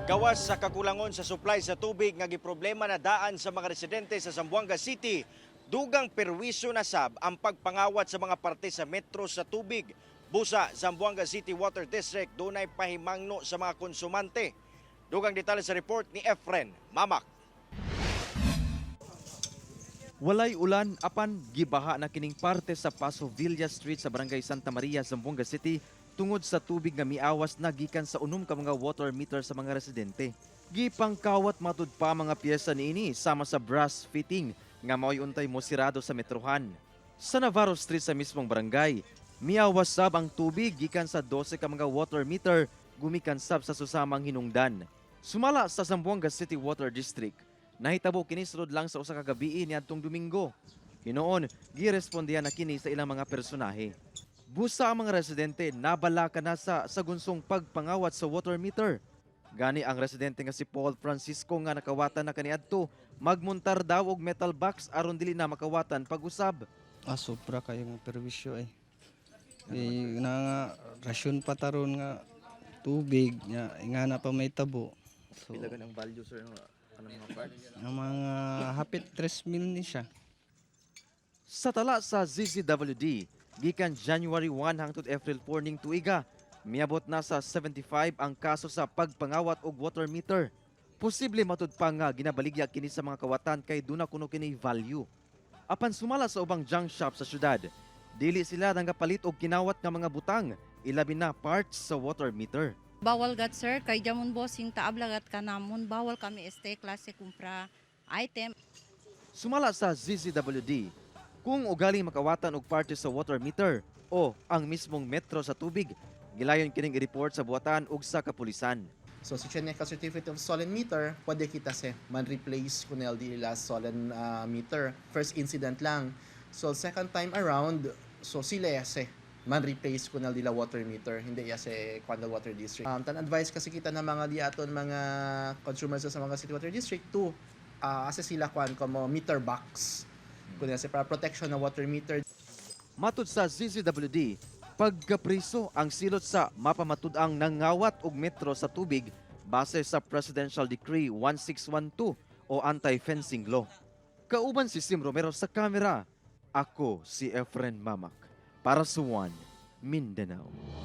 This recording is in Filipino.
Gawas sa kakulangon sa supply sa tubig nga giproblema na daan sa mga residente sa Zamboanga City, dugang perwisyo na sab ang pagpangawat sa mga parte sa metro sa tubig. Busa, Zamboanga City Water District dunay pahimangno sa mga konsumante. Dugang detalye sa report ni Efren Mamak. Walay ulan apan gibaha na kining parte sa Paso Villa Street sa Barangay Santa Maria, Zamboanga City tungod sa tubig nga miawas na gikan sa unom ka mga water meter sa mga residente. Gipangkawat matud pa mga piyesa niini sama sa brass fitting nga mao'y untay mo sirado sa metrohan. Sa Navarro Street sa mismong barangay, miawas sab ang tubig gikan sa 12 ka mga water meter gumikan sab sa susamang hinungdan. Sumala sa Zamboanga City Water District, nahitabo kini sulod lang sa usa ka gabi niadtong Domingo. Hinoon, girespondihan na kini sa ilang mga personahe. Busa ang mga residente nabala ka na sa gunsong pagpangawat sa water meter. Gani ang residente nga si Paul Francisco nga nakawatan na kaniadto, magmuntar daw og metal box aron dili na makawatan pag-usab. Sobra kayong perwisyo eh. Nga rasyon pa taron nga tubig nga na pa may tabo. So, Pila ang value sir ng mga parts? ang mga hapit 3,000 ni siya. Sa tala sa ZZWD, gikan January 1 hangtod April 4 ning tuiga, miabot na sa 75 ang kaso sa pagpangawat og water meter. Posible matud pa nga ginabaligya kini sa mga kawatan kay duna kuno kini value. Apan sumala sa ubang junk shop sa syudad, dili sila nagapalit og kinawat nga mga butang, ilabi na parts sa water meter. Bawal gat sir, kay jamon bossing taablagat ka namon, bawal kami este klase kumpra item. Sumala sa ZZWD, kung ugaling makawatan og parte sa water meter o ang mismong metro sa tubig, gilayon kining i-report sa buhatan ug sa kapulisan. So si Chinese Certificate of Solen Meter, pwede kita man replace kung LD last Solen meter. First incident lang. So second time around, so sila man replace ko na dila water meter, hindi yase Kwandal Water District. Tan-advise kasi kita na mga diaton mga consumers sa mga City Water District to asa sila como meter box. Kunya para protection ng water meter. Matud sa ZZWD, pagkapriso ang silot sa mapamatud-ang nangawat og metro sa tubig base sa Presidential Decree 1612 o Anti-Fencing Law. Kauban si Sim Romero sa kamera, ako si Efren Mamak para sa One Mindanao.